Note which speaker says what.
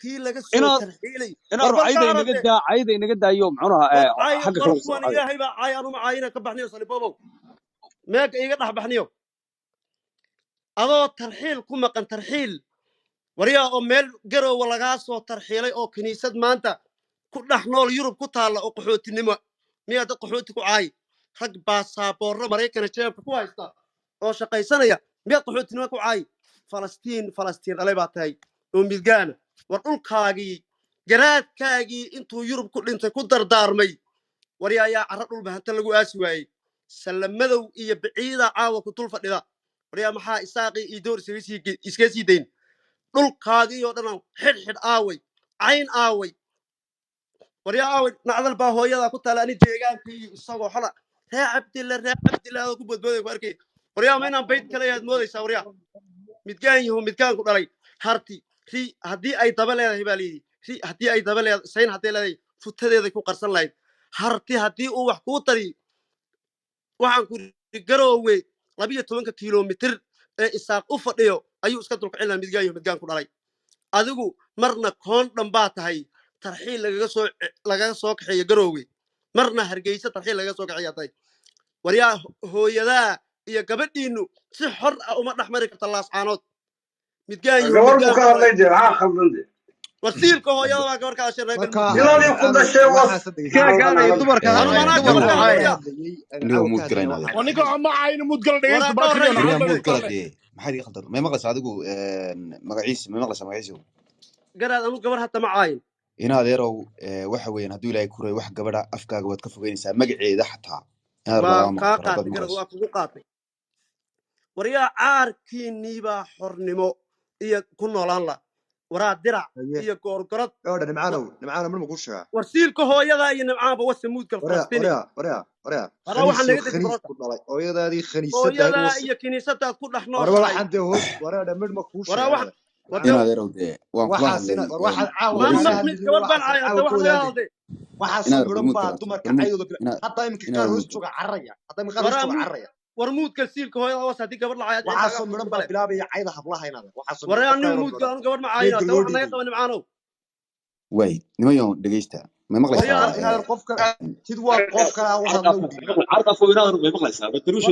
Speaker 1: kii laga soo tarxiilay
Speaker 2: inaad cayda inaga daayo macnaha xagga kale
Speaker 1: kuwan ilaahay baa caay anu macaayina ka baxniyo salibobow meega iga dhex baxniyo adoo tarxiil ku maqan tarxiil waryaa oo meel garoowa lagaa soo tarxiilay oo kiniisad maanta ku dhex nool yurub ku taalla oo qaxootinimo miyaa dad qaxooti ku caay rag baasaboorro maraykana jeebka ku haysta oo shaqaysanaya miyaad qaxootinimo ku caay falastiin dhalay baa tahay oo midgaana war dhulkaagii garaadkaagii intuu yurub ku dhintay ku dardaarmay waryaa ayaa carra dhul bahanta lagu aasi waayey sallamadow iyo biciida caawa ku tul fadhida waryaa maxaa isaaqii iyo door iskaga sii dayn dhulkaagii oo dhan xidhxidh aaway cayn aaway waryaa aaway nacdal baa hooyadaa ku taala ani deegaankii isagoo xola ree cabdilla adoo ku boodbooday ku arkay waryaa ma inaan bayd kale ayaad moodaysaa waryaa midgaan yahu midgaan ku dhalay harti ri haddii ay daba leedahay baa layidhi ri haddii ay daba leedahay sayn haddii leedahay futadeeday ku qarsan lahayd harti haddii uu wax kuu tari waxaan ku garoowe 12 kilomitir ee isaaq u fadhiyo ayuu iska dulkicin lahaa midgaan yahu midgaan ku dhalay adigu marna koon dhan baa tahay tarxiil lagaga soo kaxeeyo garoowe marna hargeysa tarxiil lagaga soo kaxeeyaa tahay waryaa hooyadaa iyo gabadhiinnu si xor ah uma dhex mari karta laascaanood midgaan yahu wasiilka hooyada baa gabar ka ashay
Speaker 3: ilaalii ku dhashay
Speaker 4: كان dumarka
Speaker 5: اللي هو مود كرينا
Speaker 4: ونيكو ما عين مود قال دغيس
Speaker 5: اللي هو مود كرتي ما حد يخلط ما مقلس adigu magaciis ma maqlasha magaciisu
Speaker 1: garaad anu gabar hata ma caayin
Speaker 5: ina adeerow waxa weeyaan haduu ilaahay ku reey wax gabadha afkaaga wad ka fogeynaysaa magaceeda xataa
Speaker 1: ka qaatay garad waa kugu qaatay waryaa caarkiinii baa xornimo iyo ku noolaan la waraa dirac iyo goorgorad
Speaker 6: nimcaano mar ma ku sheegaa
Speaker 1: warsiilka hooyada iyo nimcaanba wasa muudka Falastiin waxaan laga digay
Speaker 6: hooyadaadii
Speaker 1: hooyada iyo kiniisadaad ku dhex nool
Speaker 6: waxaan de hoos waraa mid ma ku sheegaa
Speaker 5: ina adeerow de waan ku hadlay
Speaker 1: waxaad gabar baan caayada wax leeyahay
Speaker 6: waxaas mudan baa dumarka caydooda hadda imika qaar hoos jooga carraya hadda imika hoos jooga carraya
Speaker 1: warmuudka siilka hooyada was hadii gabar la caayad
Speaker 6: waxaas mudan baa bilaabaya cayda hablaha inaad waxaas
Speaker 1: waraanu muudka anu gabar ma caayada wax naga qaban nimcaanow
Speaker 5: way nimayo dhageysta ma maqlaysaa
Speaker 6: qofka sid waa qofka waxa loo
Speaker 2: عرض فوق ينادر ما يمقلسها بتروش